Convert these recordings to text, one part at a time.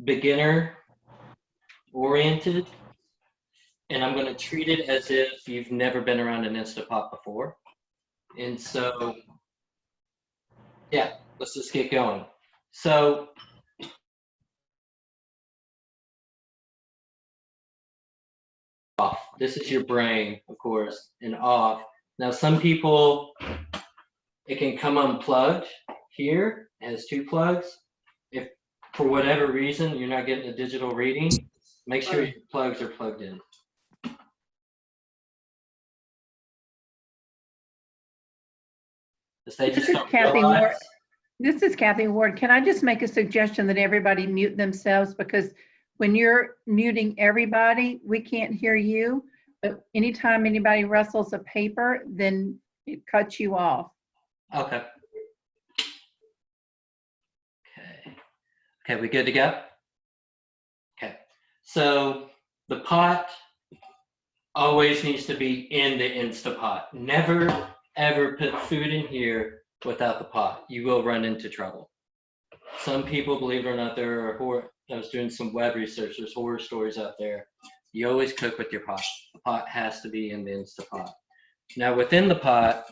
beginner oriented, and I'm going to treat it as if you've never been around an Instapot before. And so, yeah, let's just get going. So, off. This is your brain, of course, and off. Now, some people, it can come unplugged here. It has 2 plugs. If for whatever reason you're not getting a digital reading, make sure your plugs are plugged in. They just don't realize. This is Kathy Ward. Can I just make a suggestion that everybody mute themselves? Because when you're muting everybody, we can't hear you. But anytime anybody rustles a paper, then it cuts you off. Okay. Okay, we good to go? Okay. So the pot always needs to be in the Instapot. Never, ever put food in here without the pot. You will run into trouble. Some people, believe it or not, there are horror. I was doing some web research. There's horror stories out there. You always cook with your pot. The pot has to be in the Instapot. Now, within the pot,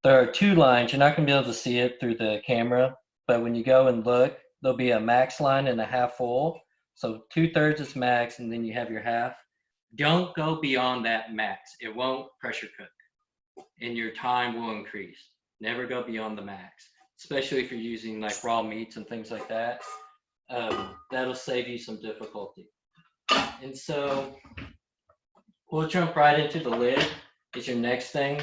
there are 2 lines. You're not going to be able to see it through the camera, but when you go and look, there'll be a max line and a half full. So 2/3 is max, and then you have your half. Don't go beyond that max. It won't pressure cook, and your time will increase. Never go beyond the max, especially if you're using like raw meats and things like that. That'll save you some difficulty. And so we'll jump right into the lid. Is your next thing.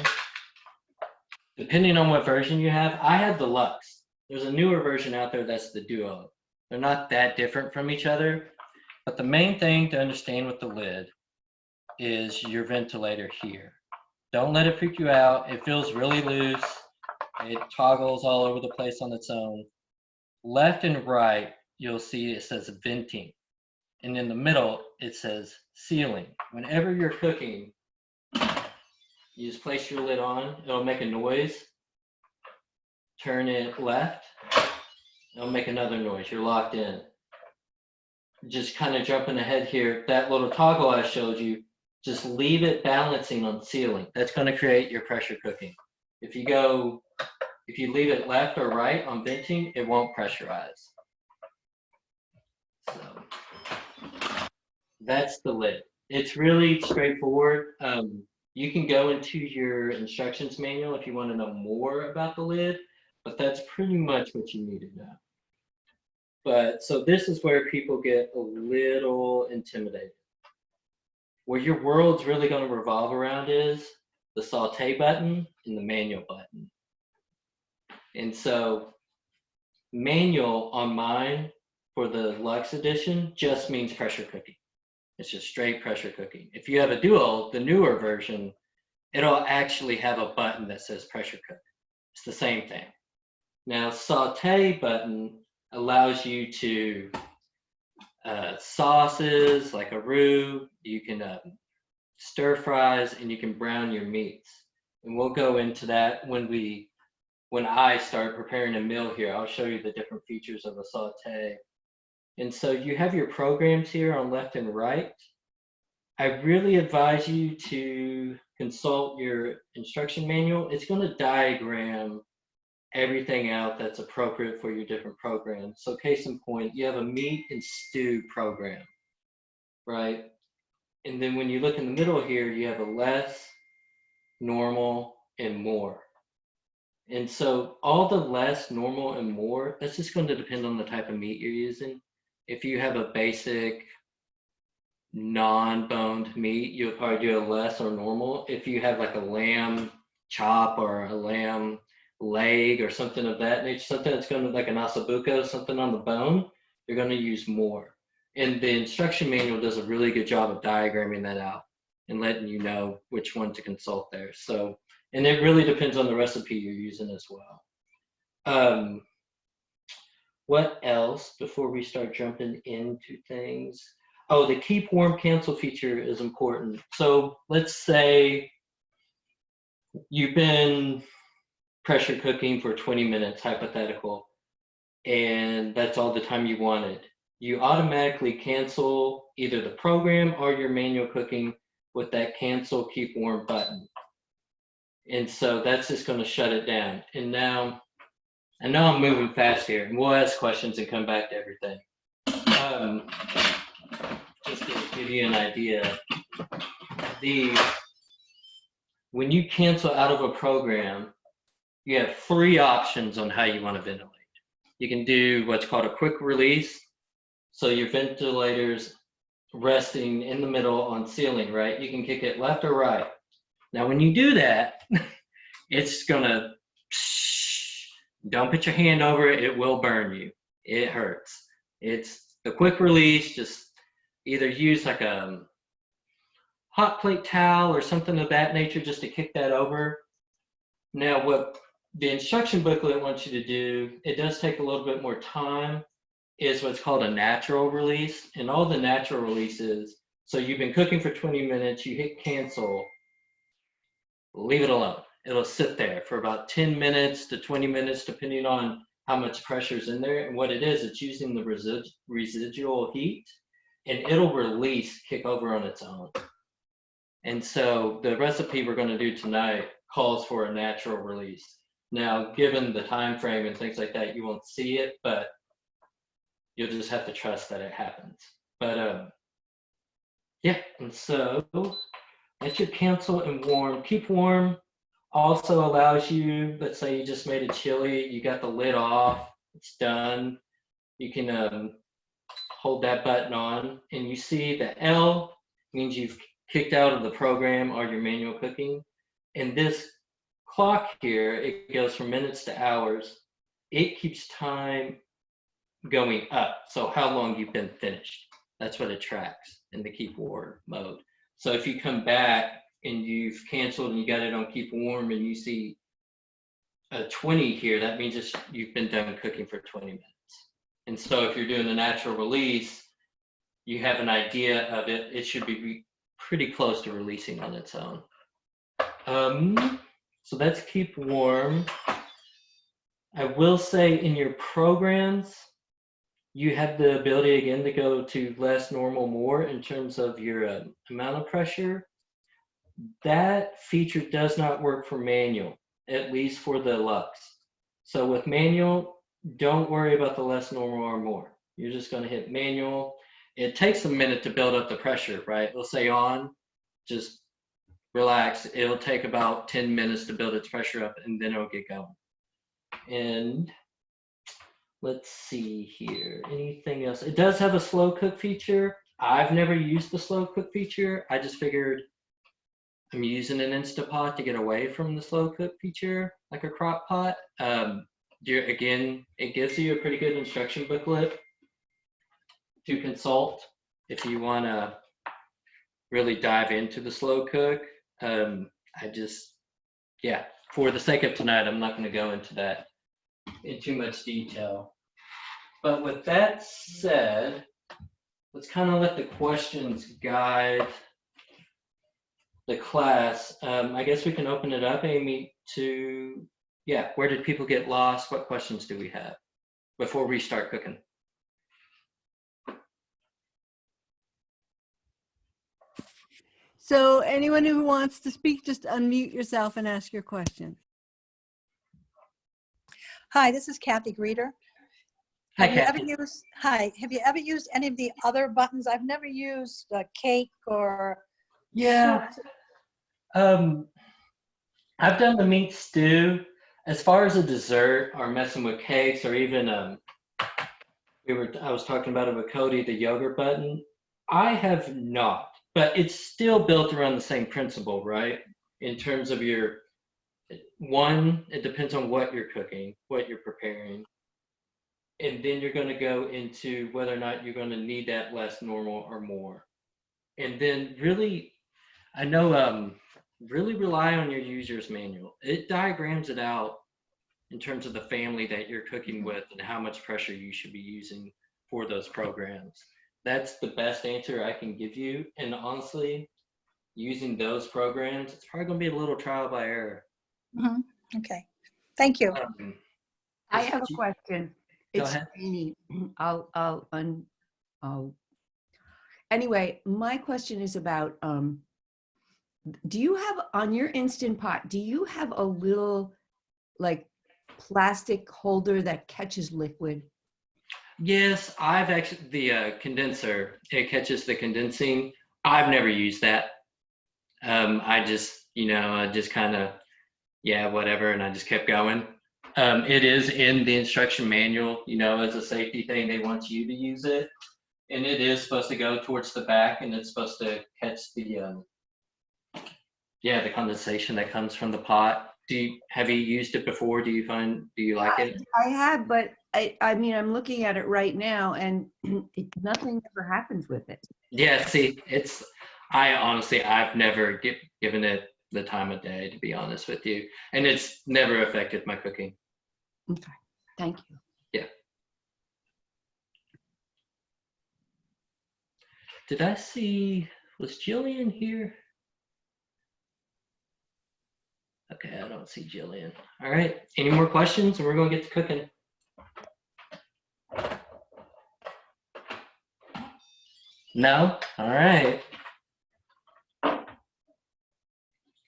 Depending on what version you have, I have the Luxe. There's a newer version out there that's the Duo. They're not that different from each other, but the main thing to understand with the lid is your ventilator here. Don't let it freak you out. It feels really loose. It toggles all over the place on its own. Left and right, you'll see it says venting. And in the middle, it says sealing. Whenever you're cooking, you just place your lid on. It'll make a noise. Turn it left. It'll make another noise. You're locked in. Just kind of jumping ahead here, that little toggle I showed you, just leave it balancing on sealing. That's going to create your pressure cooking. If you leave it left or right on venting, it won't pressurize. So that's the lid. It's really straightforward. You can go into your instructions manual if you want to know more about the lid, but that's pretty much what you need to know. But so this is where people get a little intimidated. Where your world's really going to revolve around is the saute button and the manual button. And so manual on mine for the Luxe edition just means pressure cooking. It's just straight pressure cooking. If you have a Duo, the newer version, it'll actually have a button that says pressure cook. It's the same thing. Now, saute button allows you to sauces like a roux, you can stir fries, and you can brown your meats. And we'll go into that when I start preparing a meal here. I'll show you the different features of a saute. And so you have your programs here on left and right. I really advise you to consult your instruction manual. It's going to diagram everything out that's appropriate for your different programs. So case in point, you have a meat and stew program, right? And then when you look in the middle here, you have a less, normal, and more. And so all the less, normal, and more, that's just going to depend on the type of meat you're using. If you have a basic non-boned meat, you'll probably do a less or normal. If you have like a lamb chop or a lamb leg or something of that nature, something that's going to like an ossobuco, something on the bone, you're going to use more. And the instruction manual does a really good job of diagramming that out and letting you know which one to consult there. So, and it really depends on the recipe you're using as well. What else before we start jumping into things? Oh, the keep warm cancel feature is important. So let's say you've been pressure cooking for 20 minutes, hypothetical, and that's all the time you wanted. you automatically cancel either the program or your manual cooking with that cancel keep warm button. And so that's just going to shut it down. And now, I know I'm moving fast here, and we'll ask questions and come back to everything. Just to give you an idea, when you cancel out of a program, you have 3 options on how you want to ventilate. You can do what's called a quick release. So your ventilator's resting in the middle on ceiling, right? You can kick it left or right. Now, when you do that, it's gonna, don't put your hand over it, it will burn you. It hurts. It's the quick release, just either use like a hot plate towel or something of that nature just to kick that over. Now, what the instruction booklet wants you to do, it does take a little bit more time, is what's called a natural release. And all the natural releases, so you've been cooking for 20 minutes, you hit cancel, leave it alone. It'll sit there for about 10 minutes to 20 minutes, depending on how much pressure is in there. And what it is, it's using the residual heat, and it'll release, kick over on its own. And so the recipe we're going to do tonight calls for a natural release. Now, given the time frame and things like that, you won't see it, but you'll just have to trust that it happens. But yeah, and so that's your cancel and warm. Keep warm also allows you, let's say you just made a chili, you got the lid off, it's done. You can hold that button on, and you see the L means you've kicked out of the program or your manual cooking. And this clock here, it goes from minutes to hours. It keeps time going up, so how long you've been finished. That's what it tracks in the keep warm mode. So if you come back and you've canceled and you got it on keep warm and you see a 20 here, that means you've been done cooking for 20 minutes. And so if you're doing the natural release, you have an idea of it. It should be pretty close to releasing on its own. So that's keep warm. I will say in your programs, you have the ability again to go to less, normal, more in terms of your amount of pressure. That feature does not work for manual, at least for the Lux. So with manual, don't worry about the less, normal, or more. You're just going to hit manual. It takes a minute to build up the pressure, right? It'll say on, just relax. It'll take about 10 minutes to build its pressure up, and then it'll get going. And let's see here, anything else? It does have a slow cook feature. I've never used the slow cook feature. I just figured I'm using an Instapot to get away from the slow cook feature, like a crock pot. Again, it gives you a pretty good instruction booklet to consult if you want to really dive into the slow cook. Yeah, for the sake of tonight, I'm not going to go into that in too much detail. But with that said, let's kind of let the questions guide the class. I guess we can open it up, Amy, to, yeah, where did people get lost? What questions do we have before we start cooking? So anyone who wants to speak, just unmute yourself and ask your question. Hi, this is Kathy Greeter. Hi, Have you Kathy. ever used any of the other buttons? I've never used cake or Yeah. I've done the meat stew. As far as a dessert or messing with cakes, or even I was talking about it with Cody, the yogurt button. I have not, but it's still built around the same principle, right? In terms of it depends on what you're cooking, what you're preparing. And then you're going to go into whether or not you're going to need that less, normal, or more. And then really, I know, really rely on your user's manual. It diagrams it out in terms of the family that you're cooking with and how much pressure you should be using for those programs. That's the best answer I can give you. And honestly, using those programs, it's probably going to be a little trial by error. Mm-hmm. Okay, thank you. I have a question. Go It's ahead. Amy. I'll Oh. Anyway, my question is about, do you have on your Instant Pot, do you have a little like plastic holder that catches liquid? Yes, I've actually, the condenser, it catches the condensing. I've never used that. I just, I just kind of, yeah, whatever, and I just kept going. It is in the instruction manual, as a safety thing, they want you to use it. And it is supposed to go towards the back, and it's supposed to catch the, the condensation that comes from the pot. Have you used it before? Do you like it? I have, but I mean, I'm looking at it right now, and nothing ever happens with it. Yeah, see, I've never given it the time of day, to be honest with you. And it's never affected my cooking. Okay, thank you. Yeah. Did I see, was Jillian here? Okay, I don't see Jillian. All right, any more questions? And we're gonna get to cooking. No? All right.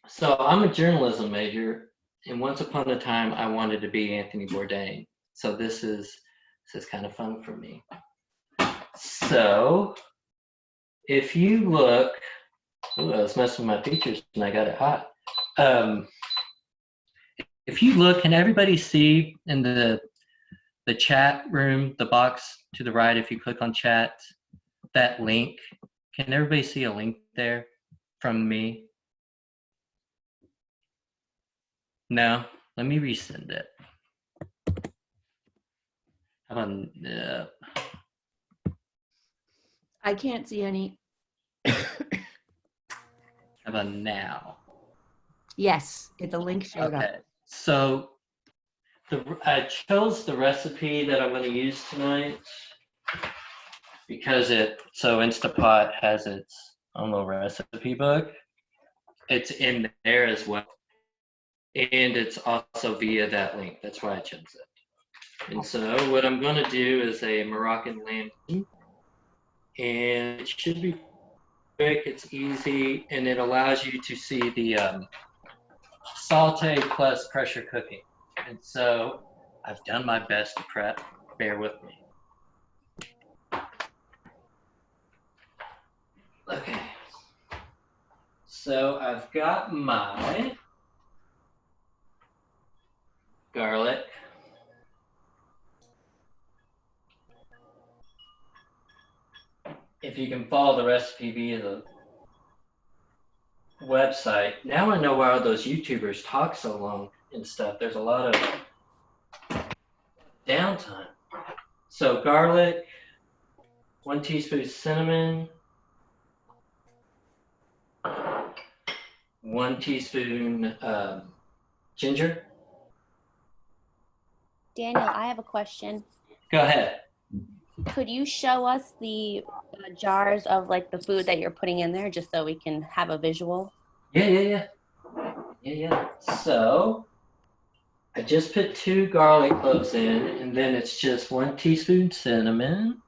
So I'm a journalism major, and once upon a time I wanted to be Anthony Bourdain. So this is kind of fun for me. So if you look, I was messing with my features and I got it hot. If you look, can everybody see in the chat room, the box to the right, if you click on chat, that link? Can everybody see a link there from me? No? Let me resend it. How about I can't see any. how about now? Yes, the link showed up. Okay. So I chose the recipe that I'm going to use tonight because Instapot has its own little recipe book. It's in there as well. And it's also via that link. That's why I chose it. And so what I'm going to do is a Moroccan lamb. And it should be quick, it's easy, and it allows you to see the saute plus pressure cooking. And so I've done my best to prep. Bear with me. Okay. So I've got my garlic. If you can follow the recipe via the website. Now I know why all those YouTubers talk so long and stuff. There's a lot of downtime. So garlic, 1 teaspoon cinnamon, 1 teaspoon ginger. Daniel, I have a question. Go ahead. Could you show us the jars of like the food that you're putting in there just so we can have a visual? Yeah. So I just put 2 garlic cloves in, and then it's just 1 teaspoon cinnamon,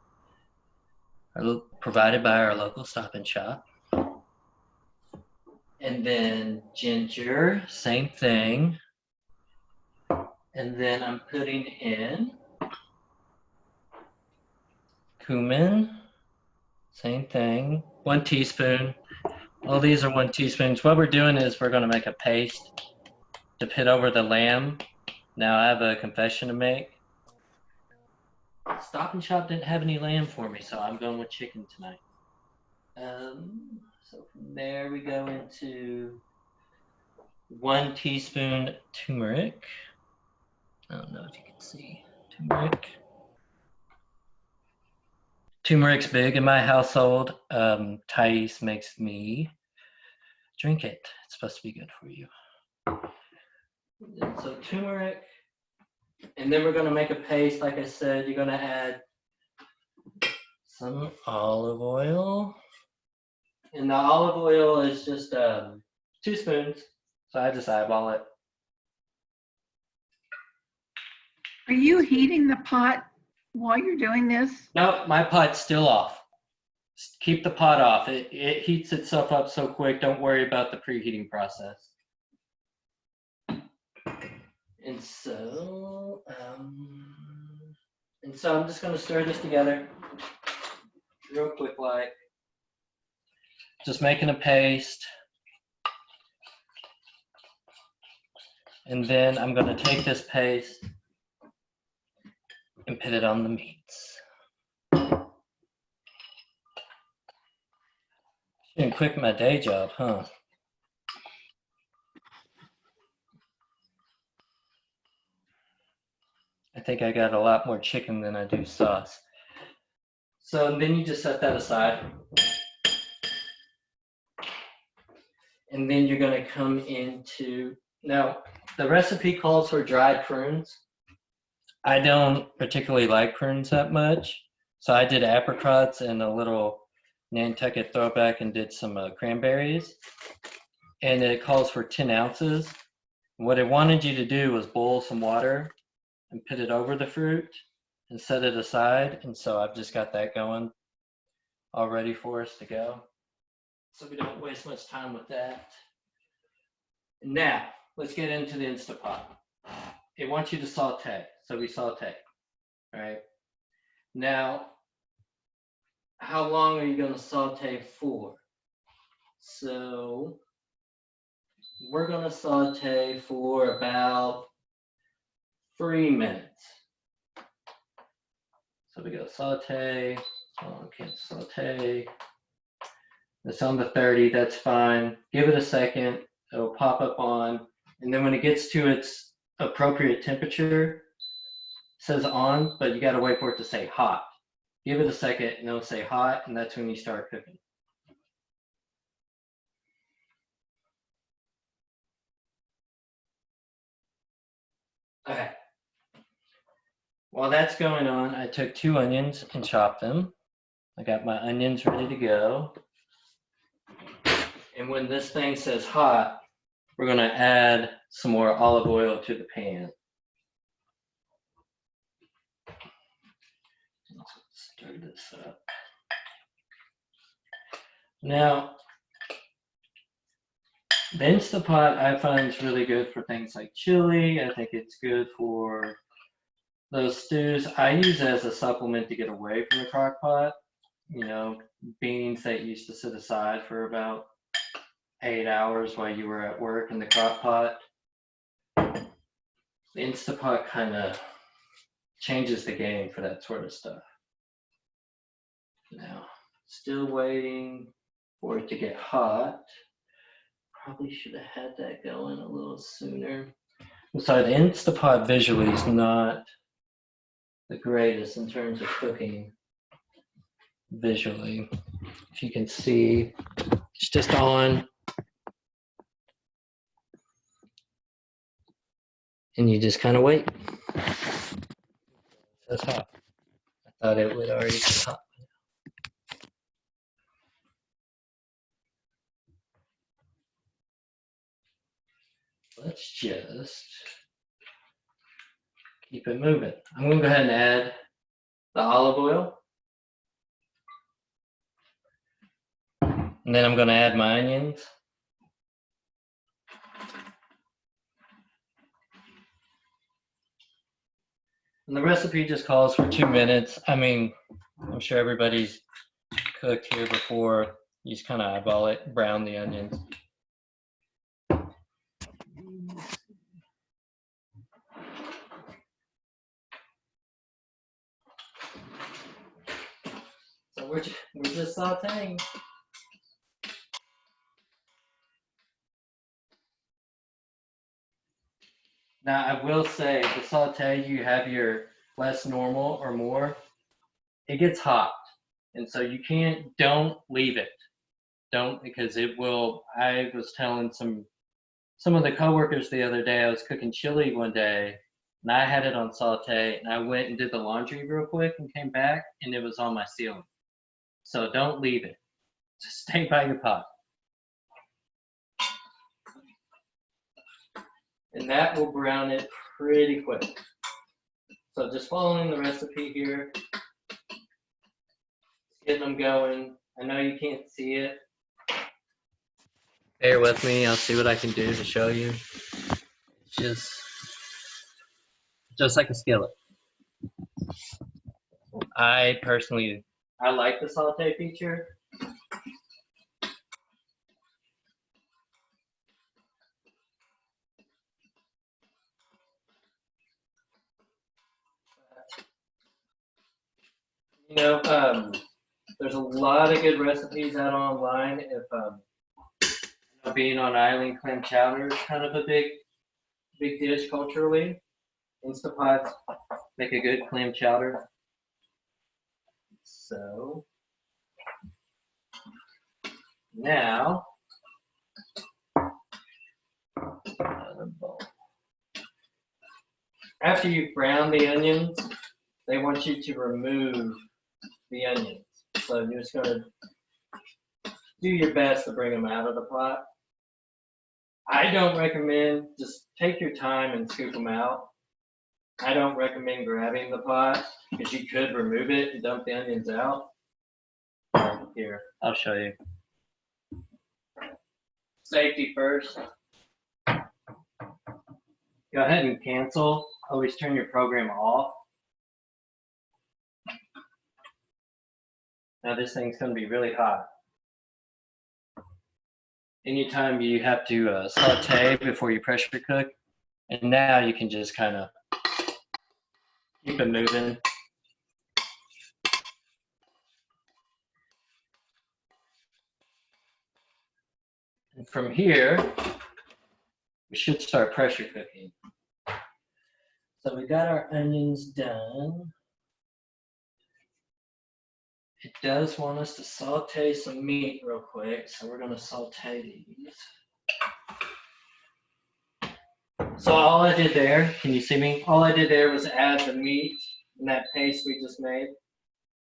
provided by our local Stop and Shop. And then ginger, same thing. And then I'm putting in cumin, same thing, 1 teaspoon. All these are 1 teaspoons. What we're doing is we're going to make a paste to put over the lamb. Now I have a confession to make. Stop and Shop didn't have any lamb for me, so I'm going with chicken tonight. So from there we go into 1 teaspoon turmeric. I don't know if you can see turmeric. Turmeric's big in my household. Thais makes me drink it. It's supposed to be good for you. And so turmeric, and then we're going to make a paste. Like I said, you're going to add some olive oil. And the olive oil is just 2 spoons. So I just eyeball it. Are you heating the pot While you're doing this, No, my pot's still off. Keep the pot off. It heats itself up so quick. Don't worry about the preheating process. And so I'm just gonna stir this together real quick, like just making a paste. And then I'm gonna take this paste and put it on the meats. Shouldn't quit my day job, huh? I think I got a lot more chicken than I do sauce. So then you just set that aside. And then you're gonna come into, now the recipe calls for dried prunes. I don't particularly like prunes that much. So I did apricots and a little Nantucket throwback and did some cranberries. And it calls for 10 ounces. What it wanted you to do was boil some water and put it over the fruit and set it aside. And so I've just got that going all ready for us to go. So we don't waste much time with that. Now, let's get into the Instapot. It wants you to saute, so we saute, right? Now, how long are you gonna saute for? So, we're gonna saute for about 3 minutes. So we go saute, oh, can't saute. It's on the 30, that's fine. Give it a second, it'll pop up on, and then when it gets to its appropriate temperature, it says on, but you gotta wait for it to say hot. Give it a second and it'll say hot, and that's when you start cooking. Okay. While that's going on, I took 2 onions and chopped them. I got my onions ready to go. And when this thing says hot, we're gonna add some more olive oil to the pan. Let's stir this up. Now, the Instapot I find is really good for things like chili. I think it's good for those stews. I use it as a supplement to get away from the crock pot. You know, beans that used to sit aside for about 8 hours while you were at work in the crock pot. The Instapot kind of changes the game for that sort of stuff. Now, still waiting for it to get hot. Probably should have had that going a little sooner. I'm sorry, the Instapot visually is not the greatest in terms of cooking visually. If you can see, it's just on. And you just kind of wait. It's hot. I thought it would already be hot. Let's just keep it moving. I'm going to go ahead and add the olive oil. And then I'm going to add my onions. And the recipe just calls for 2 minutes. I mean, I'm sure everybody's cooked here before. You just kind of eyeball it, brown the onions. So we're just sauteing. Now, I will say, the saute, you have your less normal or more, it gets hot. And so you don't leave it. Don't, because it will, I was telling some of the coworkers the other day, I was cooking chili one day, and I had it on saute, and I went and did the laundry real quick and came back, and it was on my ceiling. So don't leave it. Just stay by your pot. And that will brown it pretty quick. So just following the recipe here, getting them going. I know you can't see it. Bear with me. I'll see what I can do to show you. Just like a skillet. I like the saute feature. You know, there's a lot of good recipes out online. If being on island, clam chowder is kind of a big dish culturally. Instapots make a good clam chowder. So now, another bowl. After you brown the onions, they want you to remove the onions. So you're just going to do your best to bring them out of the pot. I don't recommend, just take your time and scoop them out. I don't recommend grabbing the pot because you could remove it and dump the onions out. Here, I'll show you. Safety first. Go ahead and cancel. Always turn your program off. Now this thing's going to be really hot. Anytime you have to saute before you pressure cook, and now you can just kind of keep it moving. And from here, we should start pressure cooking. So we got our onions done. It does want us to saute some meat real quick, so we're going to saute these. So all I did there, can you see me? All I did there was add the meat and that paste we just made.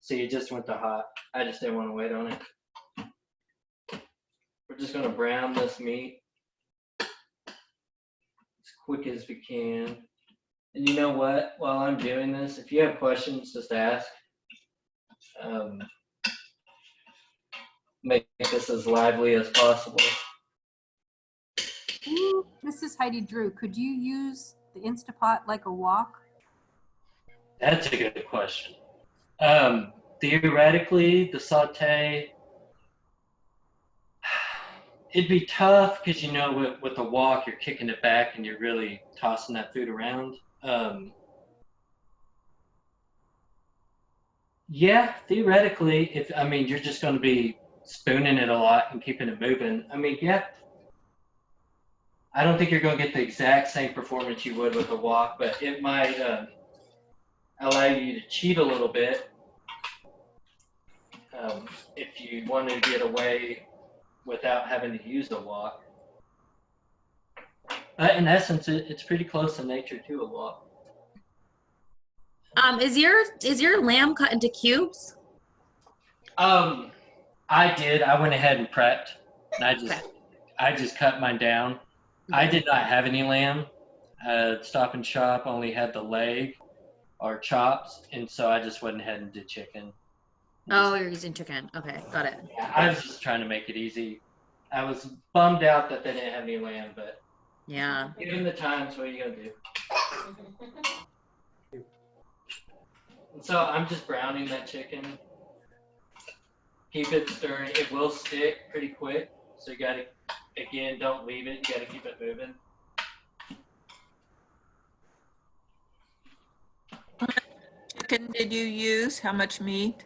So you just went to hot. I just didn't want to wait on it. We're just going to brown this meat as quick as we can. And you know what? While I'm doing this, if you have questions, just ask. Make this as lively as possible. This is Heidi Drew. Could you use the Instapot like a wok? That's a good question. Theoretically, the saute, it'd be tough because, you know, with the wok, you're kicking it back and you're really tossing that food around. Yeah, theoretically, you're just going to be spooning it a lot and keeping it moving. Yeah, I don't think you're going to get the exact same performance you would with a wok, but it might allow you to cheat a little bit if you wanted to get away without having to use a wok. But in essence, it's pretty close in nature to a wok. Is your lamb cut into cubes? I did. I went ahead and prepped, and I just cut mine down. I did not have any lamb. Stop and Shop only had the leg or chops, and so I just went ahead and did chicken. Oh, you're using chicken. Okay, got it. Yeah, I was just trying to make it easy. I was bummed out that they didn't have any lamb, but Yeah. given the times, what are you gonna do? And so I'm just browning that chicken. Keep it stirring. It will stick pretty quick, so you gotta, again, don't leave it. You gotta keep it moving. Chicken did you use? How much meat?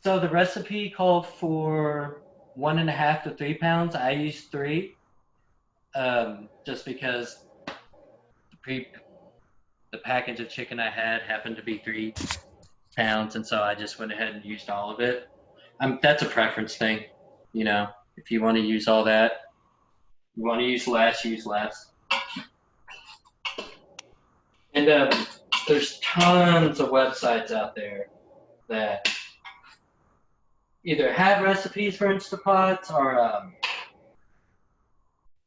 So the recipe called for 1.5 to 3 pounds. I used 3, just because the package of chicken I had happened to be 3 pounds, and so I just went ahead and used all of it. That's a preference thing, you know. If you want to use all that, you want to use less, use less. And there's tons of websites out there that either have recipes for Instapots or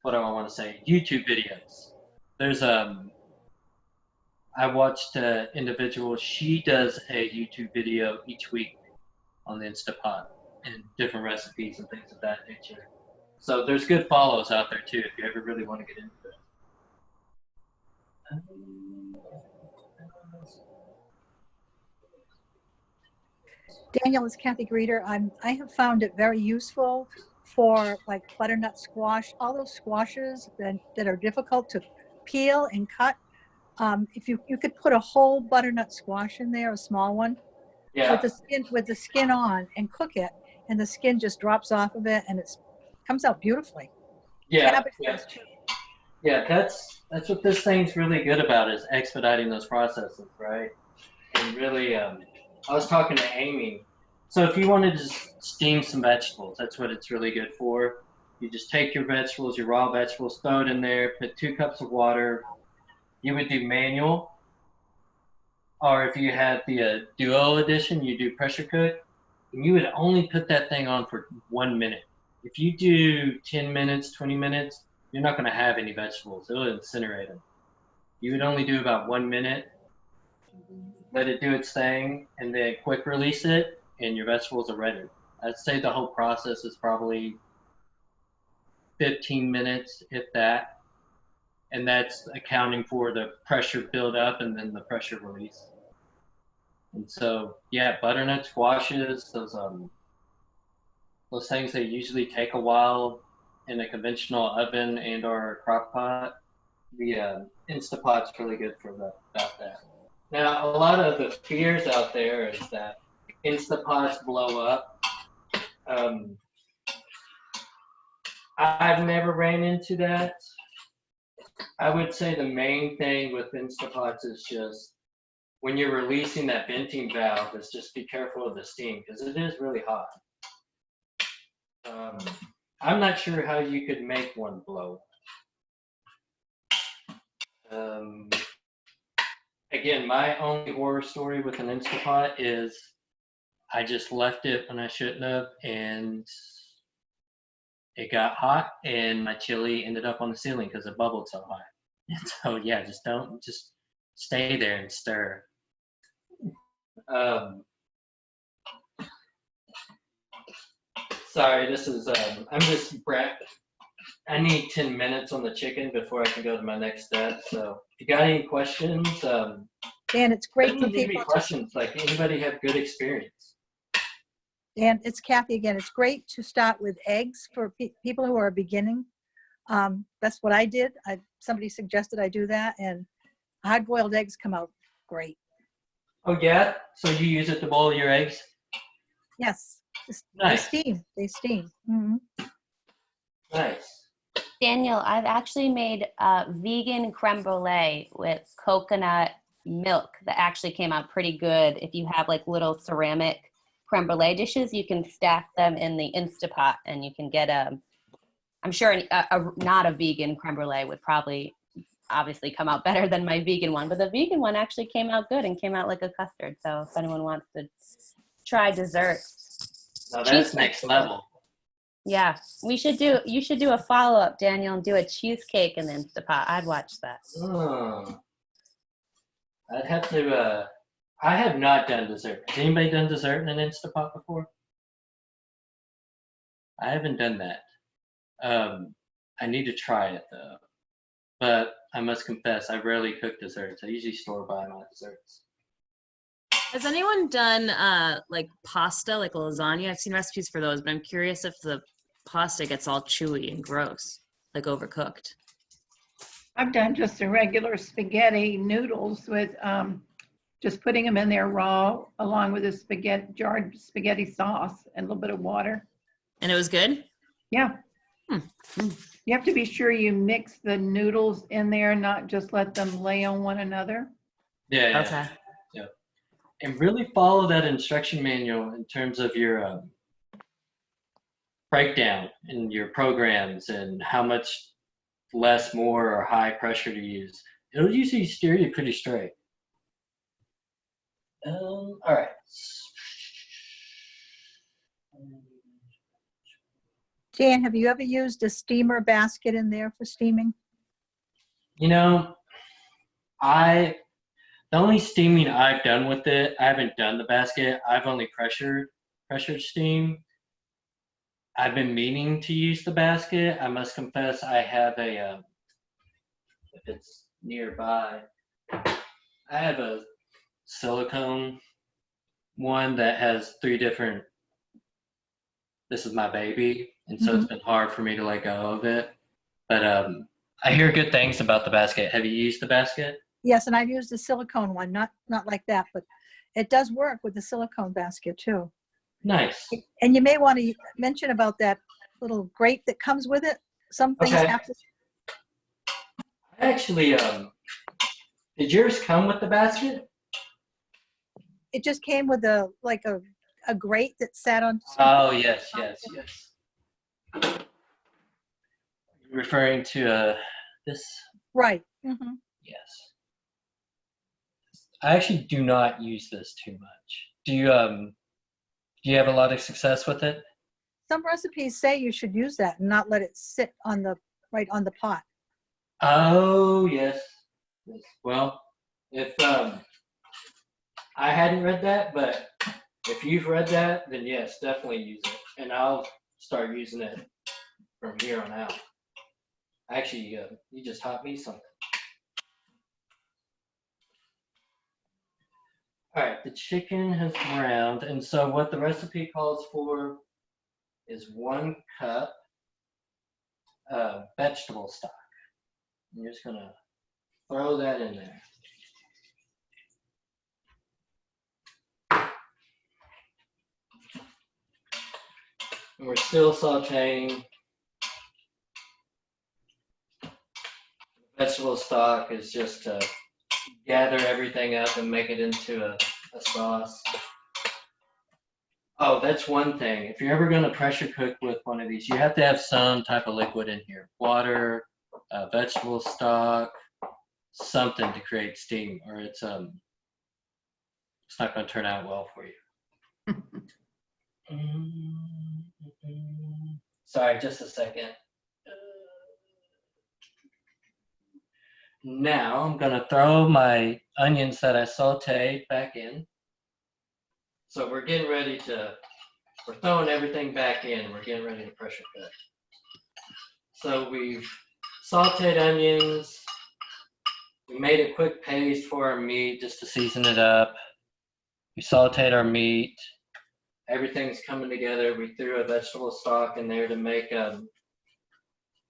what do I want to say? YouTube videos. There's I I watched an individual. She does a YouTube video each week on the Instapot and different recipes and things of that nature. So there's good follows out there too if you ever really want to get into it. Daniel, it's Kathy Greeter. I have found it very useful for like butternut squash, all those squashes that are difficult to peel and cut. If you could put a whole butternut squash in there, a small one, Yeah, with the skin on, and cook it, and the skin just drops off of it, and it comes out beautifully. yeah, Cabbage yeah, does too. yeah. That's what this thing's really good about is expediting those processes, right? And really, I was talking to Amy. So if you wanted to steam some vegetables, that's what it's really good for. You just take your vegetables, your raw vegetables, throw it in there, put 2 cups of water. You would do manual, or if you had the Duo edition, you do pressure cook, and you would only put that thing on for 1 minute. If you do 10 minutes, 20 minutes, you're not going to have any vegetables. It'll incinerate them. You would only do about 1 minute, let it do its thing, and then quick release it, and your vegetables are ready. I'd say the whole process is probably 15 minutes, if that. And that's accounting for the pressure build up and then the pressure release. And so, yeah, butternut squashes, those things that usually take a while in a conventional oven and or crock pot. The Instapot's really good for about that. Now, a lot of the fears out there is that Instapots blow up. I've never ran into that. I would say the main thing with Instapots is just when you're releasing that venting valve is just be careful of the steam because it is really hot. I'm not sure how you could make one blow. Again, my only horror story with an Instapot is I just left it when I shouldn't have, and it got hot, and my chili ended up on the ceiling because it bubbled so high. And so, yeah, just stay there and stir. Sorry, this is, I'm just I need 10 minutes on the chicken before I can go to my next step. So if you got any questions, And it's great for doesn't need to be people. questions. Like anybody have good experience. And it's Kathy again. It's great to start with eggs for people who are beginning. That's what I did. Somebody suggested I do that, and hard-boiled eggs come out great. Oh yeah, so you use it to boil your eggs? Yes, Nice. They steam. Mm-hmm. Nice. Daniel, I've actually made vegan creme brulee with coconut milk that actually came out pretty good. If you have like little ceramic creme brulee dishes, you can stack them in the Instapot and you can get I'm sure not a vegan creme brulee would probably obviously come out better than my vegan one, but the vegan one actually came out good and came out like a custard. So if anyone wants to try dessert. Now that's next level. Yeah, you should do a follow-up, Daniel, and do a cheesecake in the Instapot. I'd watch that. I'd have to, I have not done dessert. Has anybody done dessert in an Instapot before? I haven't done that. I need to try it though. But I must confess, I rarely cook desserts. I usually store buy my desserts. Has anyone done like pasta, like lasagna? I've seen recipes for those, but I'm curious if the pasta gets all chewy and gross, like overcooked. I've done just a regular spaghetti noodles with just putting them in there raw along with a jarred spaghetti sauce and a little bit of water. And it was good? Yeah. You have to be sure you mix the noodles in there, not just let them lay on one another. Yeah. Okay. Yeah. And really follow that instruction manual in terms of your breakdown in your programs and how much less, more, or high pressure to use. It'll usually steer you pretty straight. All right. Jan, have you ever used a steamer basket in there for steaming? You know, The only steaming I've done with it, I haven't done the basket. I've only pressured steam. I've been meaning to use the basket. I must confess, I have a, if it's nearby, I have a silicone one that has 3 different, this is my baby, and so it's been hard for me to let go of it. But I hear good things about the basket. Have you used the basket? Yes, and I've used the silicone one, not like that, but it does work with the silicone basket too. Nice. And you may want to mention about that little grate that comes with it. Some things Okay. have to. Actually, did yours come with the basket? It just came with a grate that sat on. Oh, yes. You're referring to this? Right. Yes. I actually do not use this too much. Do you have a lot of success with it? Some recipes say you should use that and not let it sit on the pot. Oh, yes. Well, if I hadn't read that, but if you've read that, then yes, definitely use it. And I'll start using it from here on out. Actually, you just taught me something. All right, the chicken has browned, and so what the recipe calls for is 1 cup of vegetable stock. I'm just gonna throw that in there. And we're still sauteing. Vegetable stock is just to gather everything up and make it into a sauce. Oh, that's one thing. If you're ever going to pressure cook with one of these, you have to have some type of liquid in here. Water, vegetable stock, something to create steam, or it's not going to turn out well for you. Sorry, just a second. Now I'm going to throw my onions that I sauteed back in. So we're throwing everything back in. We're getting ready to pressure cook. So we've sauteed onions. We made a quick paste for our meat just to season it up. We sauteed our meat. Everything's coming together. We threw a vegetable stock in there to make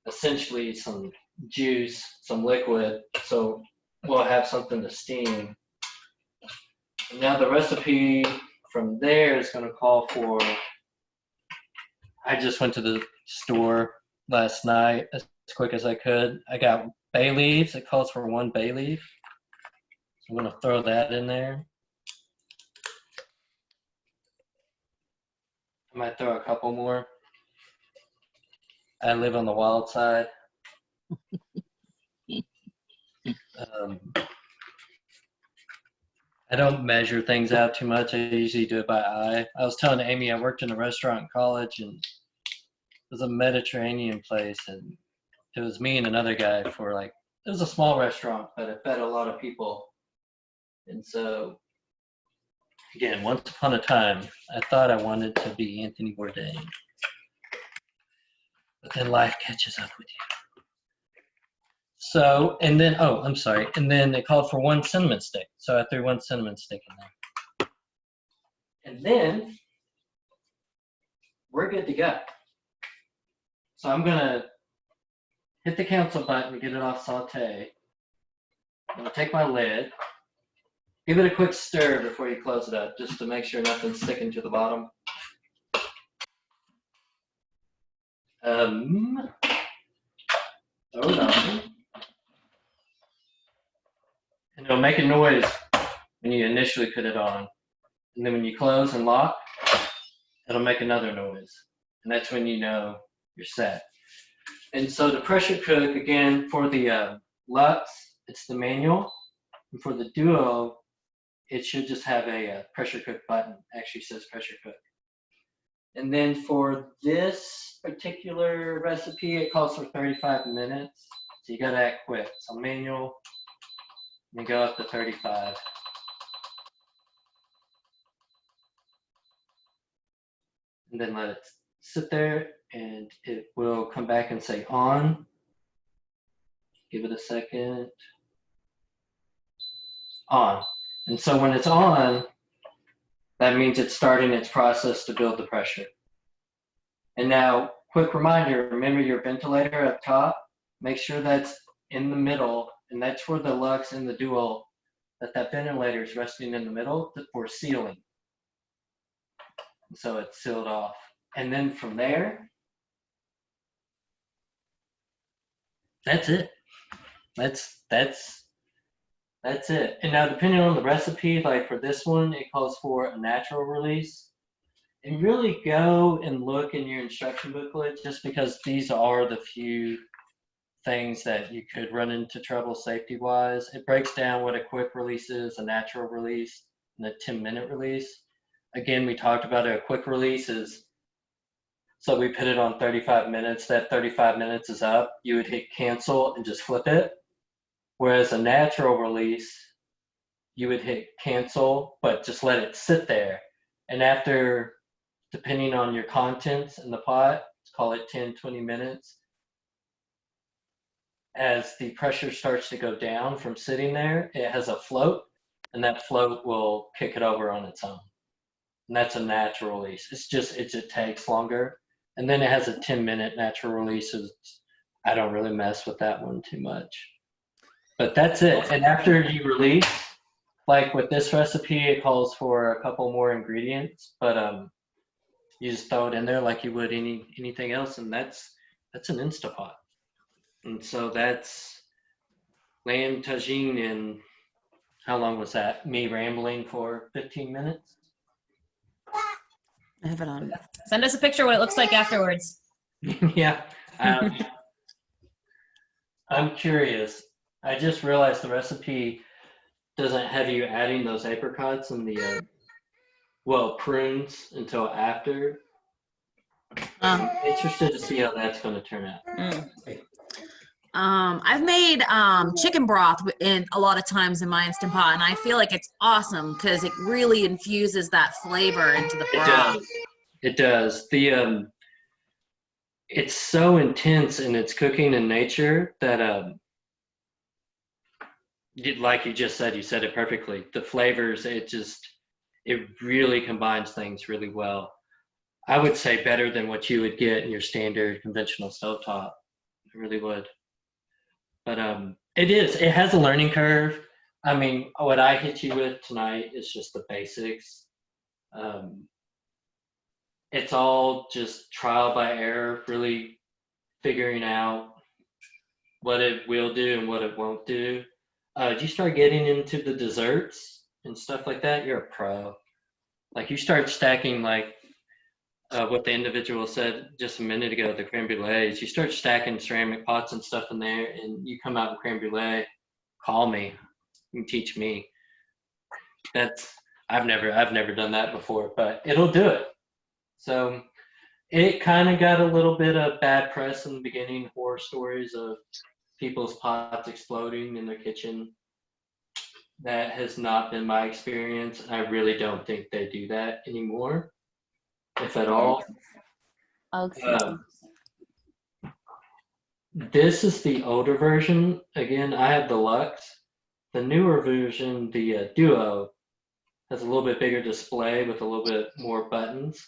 essentially some juice, some liquid, so we'll have something to steam. And now the recipe from there is going to call for, I just went to the store last night as quick as I could. I got bay leaves. It calls for 1 bay leaf. So I'm going to throw that in there. I might throw a couple more. I live on the wild side. I don't measure things out too much. I usually do it by eye. I was telling Amy I worked in a restaurant in college, and it was a Mediterranean place, and it was me and another guy it was a small restaurant, but it fed a lot of people. And so, again, once upon a time, I thought I wanted to be Anthony Bourdain. But then life catches up with you. So, and then, and then they called for 1 cinnamon stick. So I threw 1 cinnamon stick in there. And then we're good to go. So I'm gonna hit the cancel button to get it off saute. I'm gonna take my lid, give it a quick stir before you close it up, just to make sure nothing's sticking to the bottom. Throw it on. And it'll make a noise when you initially put it on. And then when you close and lock, it'll make another noise. And that's when you know you're set. And so the pressure cook, again, for the Lux, it's the manual. And for the Duo, it should just have a pressure cook button. Actually says pressure cook. And then for this particular recipe, it calls for 35 minutes. So you gotta act quick. So manual, and go up to 35. And then let it sit there, and it will come back and say on. Give it a second. On. And so when it's on, that means it's starting its process to build the pressure. And now, quick reminder, remember your ventilator up top? Make sure that's in the middle, and that's for the Lux and the Dual, that ventilator is resting in the middle for sealing. So it's sealed off. And then from there, that's it. That's it. And now depending on the recipe, like for this one, it calls for a natural release. And really go and look in your instruction booklet, just because these are the few things that you could run into trouble safety-wise. It breaks down what a quick release is, a natural release, and a 10-minute release. Again, we talked about a quick release is, so we put it on 35 minutes. That 35 minutes is up. You would hit cancel and just flip it. Whereas a natural release, you would hit cancel, but just let it sit there. And after, depending on your contents in the pot, let's call it 10, 20 minutes, as the pressure starts to go down from sitting there, it has a float, and that float will kick it over on its own. And that's a natural release. It just takes longer. And then it has a 10-minute natural release. I don't really mess with that one too much. But that's it. And after you release, like with this recipe, it calls for a couple more ingredients, but you just throw it in there like you would anything else, and that's an Instapot. And so that's lamb tagine in, how long was that? Me rambling for 15 minutes? I have it on. Send us a picture of what it looks like afterwards. Yeah. I'm curious. I just realized the recipe doesn't have you adding those apricots and the, prunes until after. I'm interested to see how that's going to turn out. I've made chicken broth in a lot of times in my Instant Pot, and I feel like it's awesome because it really infuses that flavor into the broth. It does. It's so intense in its cooking and nature that like you just said, you said it perfectly. The flavors, it really combines things really well. I would say better than what you would get in your standard conventional stovetop. I really would. But it has a learning curve. I mean, what I hit you with tonight is just the basics. It's all just trial by error, really figuring out what it will do and what it won't do. You start getting into the desserts and stuff like that, you're a pro. Like you start stacking, like what the individual said just a minute ago, the creme brulees, you start stacking ceramic pots and stuff in there, and you come out in creme brulee, call me, you can teach me. I've never done that before, but it'll do it. So it kind of got a little bit of bad press in the beginning, horror stories of people's pots exploding in their kitchen. That has not been my experience. I really don't think they do that anymore, if at all. This is the older version. Again, I have the Lux. The newer version, the Duo, has a little bit bigger display with a little bit more buttons.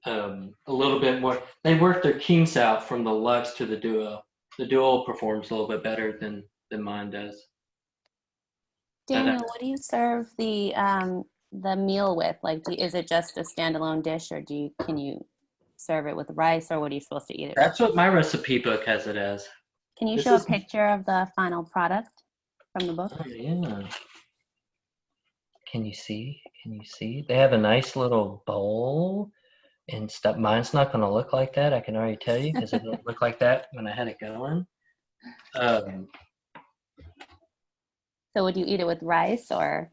A little bit more. They worked their kinks out from the Lux to the Duo. The Duo performs a little bit better than mine does. Daniel, what do you serve the meal with? Like, is it just a standalone dish, or can you serve it with rice, or what are you supposed to eat it That's what my recipe book has it as. Can you show a picture of the final product from the book? Oh, yeah. Can you see? They have a nice little bowl and stuff. Mine's not going to look like that, I can already tell you, because it didn't look like that when I had it going. So would you eat it with rice or?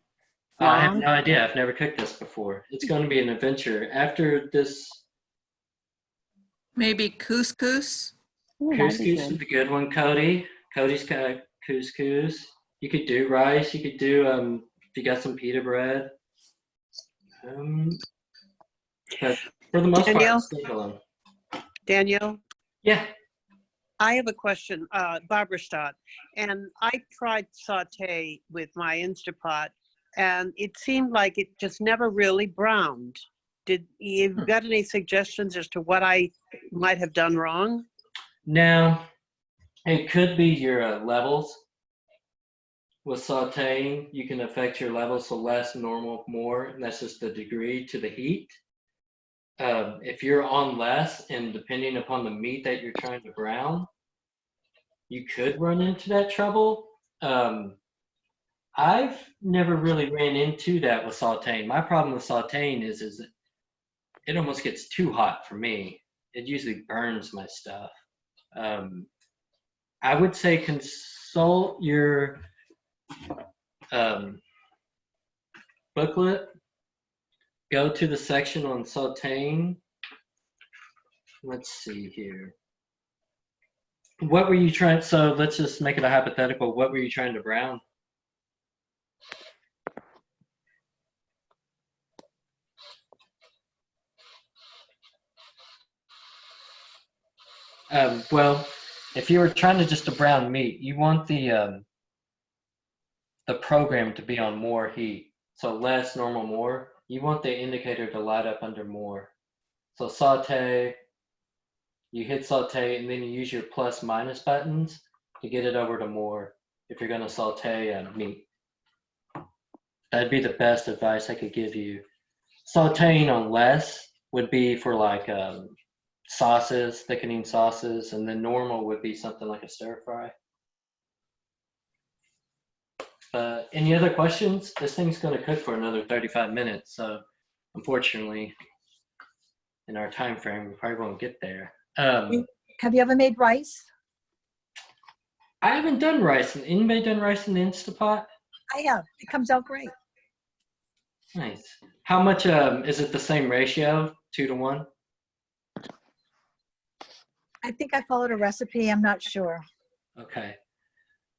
I have no idea. I've never cooked this before. It's going to be an adventure. After this. Maybe couscous? Ooh, couscous is a good one, Cody. Cody's got couscous. You could do rice. You could do if you got some pita bread. But for the most Danielle? part, stay alone. Daniel, Yeah. I have a question, Barbara Stott, and I tried saute with my Instapot, and it seemed like it just never really browned. Did you got any suggestions as to what I might have done wrong? Now, it could be your levels. With sauteing, you can affect your levels, so less, normal, more, and that's just the degree to the heat. If you're on less, and depending upon the meat that you're trying to brown, you could run into that trouble. I've never really ran into that with sauteing. My problem with sauteing is it almost gets too hot for me. It usually burns my stuff. I would say consult your booklet. Go to the section on sauteing. Let's see here. What were you trying? So let's just make it a hypothetical. What were you trying to brown? Well, if you were trying to just to brown meat, you want the program to be on more heat. So less, normal, more. You want the indicator to light up under more. So saute, you hit saute, and then you use your plus minus buttons to get it over to more if you're going to saute meat. That'd be the best advice I could give you. Sauteing on less would be for like sauces, thickening sauces, and then normal would be something like a stir fry. Any other questions? This thing's going to cook for another 35 minutes, so unfortunately, in our time frame, we probably won't get there. Have you ever made rice? I haven't done rice. Anybody done rice in the Instapot? I have. It comes out great. Nice. How much is it the same ratio, 2 to 1? I think I followed a recipe. I'm not sure. Okay.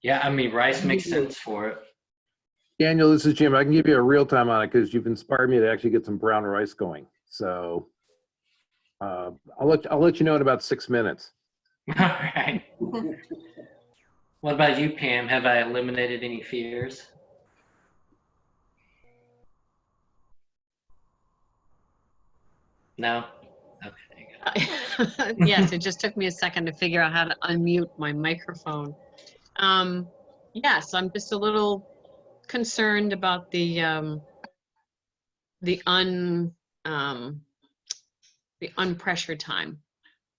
Yeah, I mean, rice makes sense for it. Daniel, this is Jim. I can give you a real time on it because you've inspired me to actually get some brown rice going. So I'll let you know in about 6 minutes. All right. What about you, Pam? Have I eliminated any fears? No? Okay. Yes, it just took me a second to figure out how to unmute my microphone. Yes, I'm just a little concerned about the unpressured time.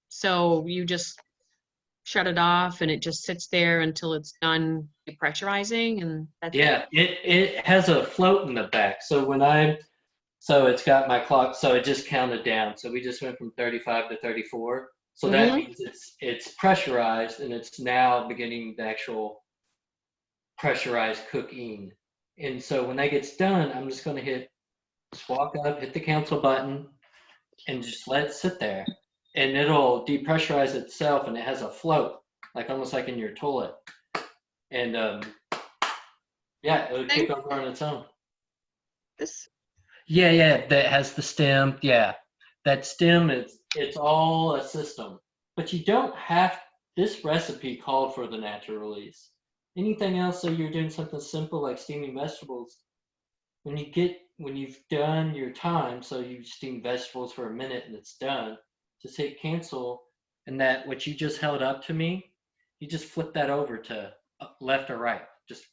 So you just shut it off and it just sits there until it's done depressurizing, and that's it has a float in the back. So so it's got my clock, so it just counted down. So we just went from 35 to 34. So that means it's pressurized, and it's now beginning the actual pressurized cooking. And so when that gets done, I'm just going to just walk up, hit the cancel button, and just let it sit there. And it'll depressurize itself, and it has a float, like almost like in your toilet. And it'll kick over on its own. Yeah, that has the stem. Yeah, that stem it's all a system. But you don't have, this recipe called for the natural release. Anything else, so you're doing something simple like steaming vegetables, when you've done your time, so you steam vegetables for a minute and it's done, just hit cancel, and that what you just held up to me, you just flip that over to left or right. Just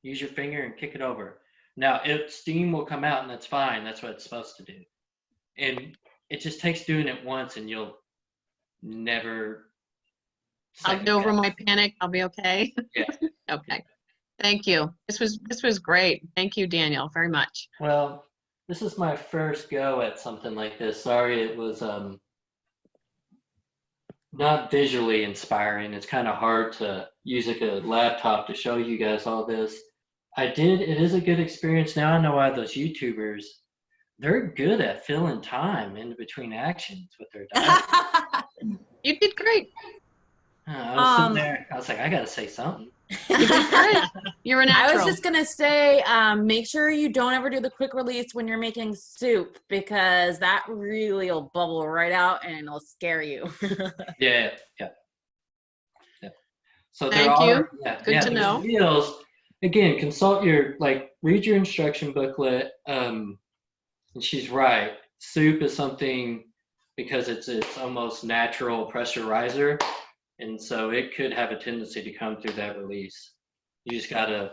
use your finger and kick it over. Now, steam will come out, and that's fine. That's what it's supposed to do. And it just takes doing it once, and you'll never. I'll get over my panic. I'll be okay. Yeah. Okay. Thank you. This was great. Thank you, Daniel, very much. Well, this is my first go at something like this. Sorry, it was not visually inspiring. It's kind of hard to use like a laptop to show you guys all this. It is a good experience. Now I know why those YouTubers, they're good at filling time in between actions with their diet. You did great. I was sitting there, I was like, I gotta say something. You're a I was natural. just gonna say, make sure you don't ever do the quick release when you're making soup, because that really will bubble right out and it'll scare you. Yeah. So there Thank you. are, Good to there's know. meals. Again, consult read your instruction booklet. And she's right. Soup is something, because it's almost natural pressure riser, and so it could have a tendency to come through that release. You just gotta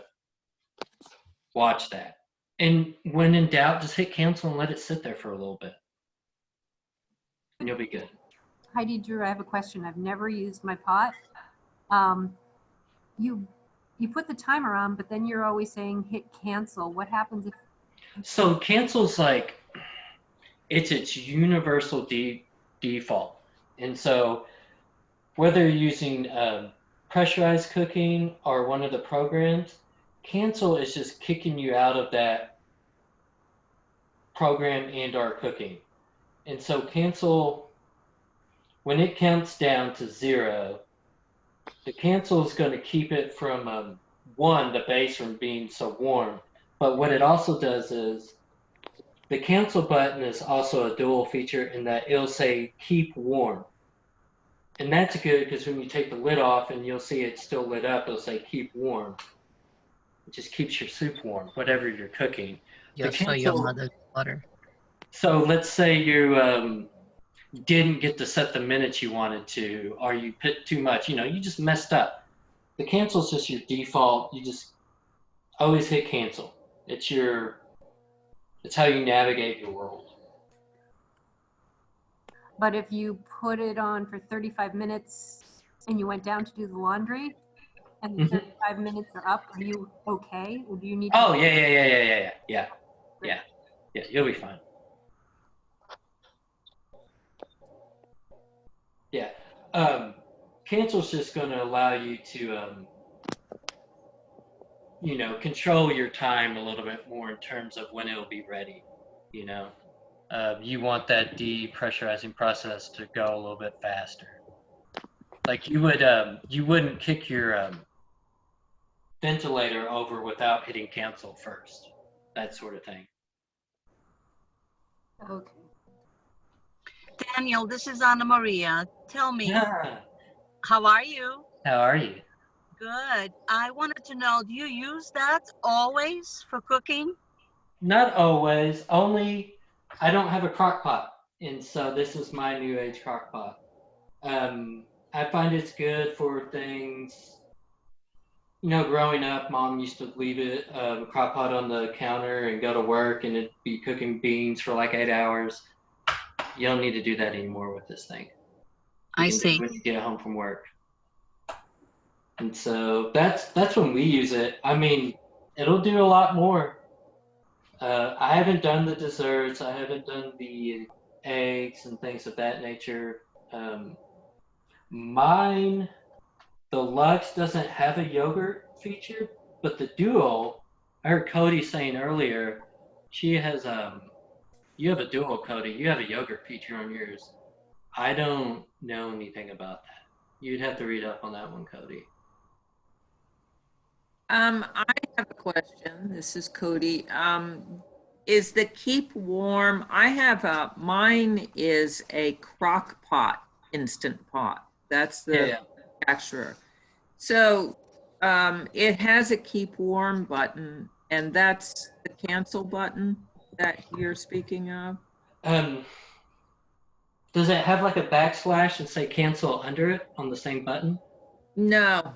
watch that. And when in doubt, just hit cancel and let it sit there for a little bit, and you'll be good. Heidi Drew, I have a question. I've never used my pot. You put the timer on, but then you're always saying hit cancel. What happens if? So cancel's it's its universal default, and so whether you're using pressurized cooking or one of the programs, cancel is just kicking you out of that program and or cooking. And so cancel, when it counts down to 0, the cancel is going to keep it from the base from being so warm. But what it also does is the cancel button is also a dual feature in that it'll say keep warm. And that's good because when you take the lid off and you'll see it's still lit up, it'll say keep warm. It just keeps your soup warm, whatever you're cooking. Your mother's butter. So let's say you didn't get to set the minutes you wanted to, or you put too much, you just messed up. The cancel is just your default. You just always hit cancel. It's how you navigate your world. But if you put it on for 35 minutes and you went down to do the laundry and the 35 minutes are up, are you okay? Or do you need to? Oh, yeah. You'll be fine. Yeah. Cancel's just going to allow you to, control your time a little bit more in terms of when it'll be ready. You want that depressurizing process to go a little bit faster. Like you wouldn't kick your ventilator over without hitting cancel first. That sort of thing. Okay. Daniel, this is Anna Maria. Tell me, how are you? How are you? Good. I wanted to know, do you use that always for cooking? Not always. Only I don't have a crock pot, and so this is my new age crock pot. I find it's good for things. Growing up, Mom used to leave a crock pot on the counter and go to work, and it'd be cooking beans for like 8 hours. You don't need to do that anymore with this thing. I see. When you get home from work. And so that's when we use it. I mean, it'll do a lot more. I haven't done the desserts. I haven't done the eggs and things of that nature. Mine, the Lux doesn't have a yogurt feature, but the Duo, I heard Cody saying earlier, she has you have a Duo, Cody. You have a yogurt feature on yours. I don't know anything about that. You'd have to read up on that one, Cody. I have a question. This is Cody. Is the keep warm? I have mine is a crock pot instant pot. That's the manufacturer. So it has a keep warm button, and that's the cancel button that you're speaking of. Does it have like a backslash and say cancel under it on the same button? No.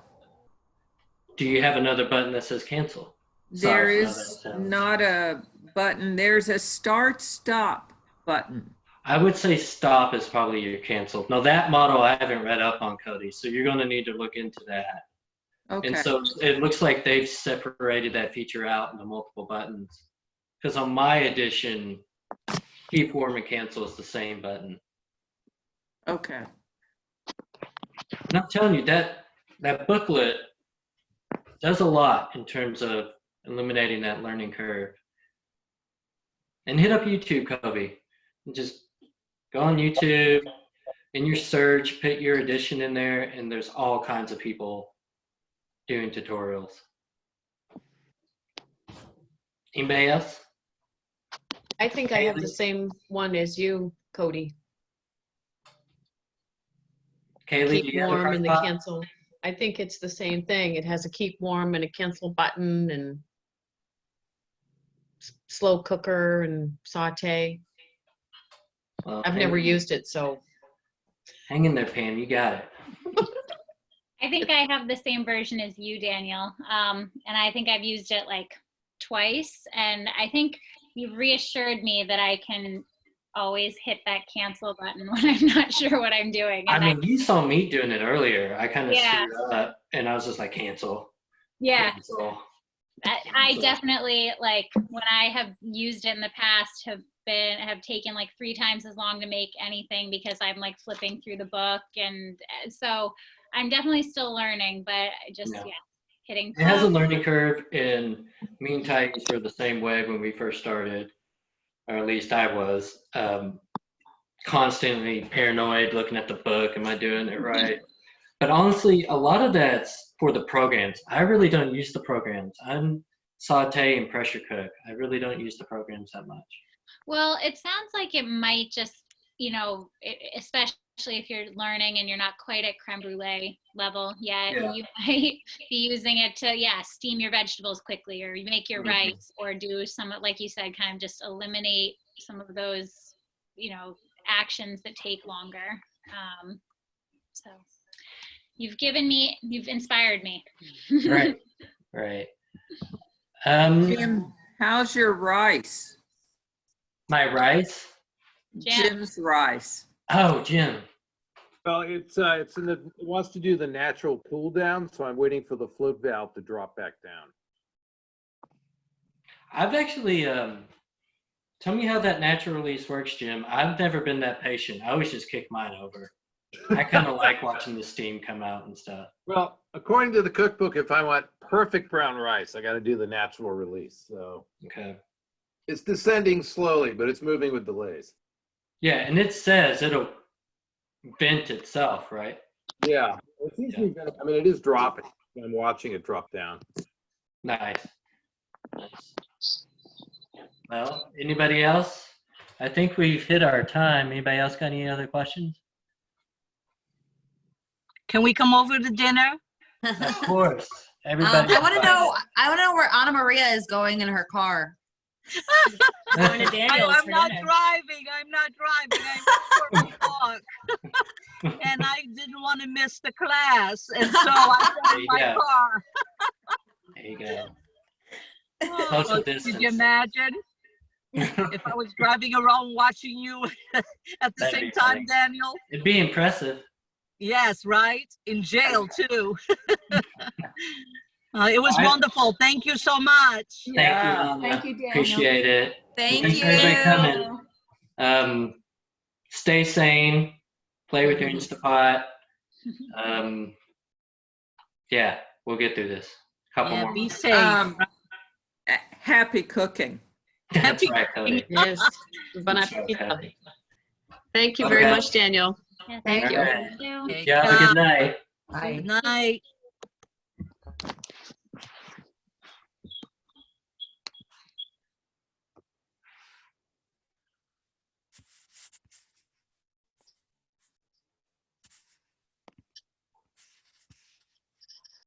Do you have another button that says cancel? There is not a button. There's a start-stop button. I would say stop is probably your cancel. Now that model I haven't read up on, Cody, so you're going to need to look into that. Okay. And so it looks like they've separated that feature out into multiple buttons. Because on my edition, keep warm and cancel is the same button. Okay. And I'm telling you, that booklet does a lot in terms of eliminating that learning curve. And hit up YouTube, Kobe. And just go on YouTube, in your search, put your edition in there, and there's all kinds of people doing tutorials. Anybody else? I think I have the same one as you, Cody. Kaylee, do Keep you have a warm and the crock-pot? cancel. I think it's the same thing. It has a keep warm and a cancel button and slow cooker and saute. Well, I've never used it, so. Hang in there, Pam. You got it. I think I have the same version as you, Daniel. And I think I've used it like twice. And I think you've reassured me that I can always hit that cancel button when I'm not sure what I'm doing. I And mean, you saw me doing it earlier. I kind of Yeah. screwed up, and I was just like, cancel. yeah, Cancel. I definitely, like, when I have used it in the past, have taken like 3 times as long to make anything because I'm like flipping through the book. And so I'm definitely still learning, but just, Yeah. hitting It has a pause. learning curve, and me and Titus were the same way when we first started, or at least I was. Constantly paranoid, looking at the book, am I doing it right? But honestly, a lot of that's for the programs. I really don't use the programs. I'm saute and pressure cook. I really don't use the programs that much. Well, it sounds like it might just, especially if you're learning and you're not quite at creme brulee level yet, Yeah. you might be using it to, steam your vegetables quickly, or you make your Mhm. rice, or do some, like you said, kind of just eliminate some of those, actions that take longer. So you've inspired me. Right, right. Jim, how's your rice? My rice? Jim. Jim's rice. Oh, Jim. Well, it wants to do the natural cool down, so I'm waiting for the float valve to drop back down. I've actually, tell me how that natural release works, Jim. I've never been that patient. I always just kick mine over. I kind of like watching the steam come out and stuff. Well, according to the cookbook, if I want perfect brown rice, I got to do the natural release. So Okay. it's descending slowly, but it's moving with delays. Yeah, and it says it'll vent itself, right? Yeah, it seems to be. I mean, it is dropping. I'm watching it drop down. Nice. Nice. Well, anybody else? I think we've hit our time. Anybody else got any other questions? Can we come over to dinner? Of course. Everybody. I want to know. I want to know where Anna Maria is going in her car. Going to Daniel's I'm for not dinner. driving. I'm at Fort Park. And I didn't want to miss the class. And so I got in my Yeah. car. There you go. Oh, Social could distance. you imagine if I was driving around watching you at the That'd same be time, funny. Daniel? It'd be impressive. Yes, right? In jail, too. It was I- wonderful. Thank you so much. Thank you, Anna. Thank you, Daniel. Appreciate it. Thank Thanks you. for everybody coming. Stay sane. Play with your Instapot. Yeah, we'll get through this. Couple Yeah, more. be months. safe. Happy cooking. That's right, Cody. Yes. Bon That's right, appetit. Cody. Thank you very Okay. much, Daniel. Yeah, Thank thank you. All right. you. Yeah, have a good night. Good night.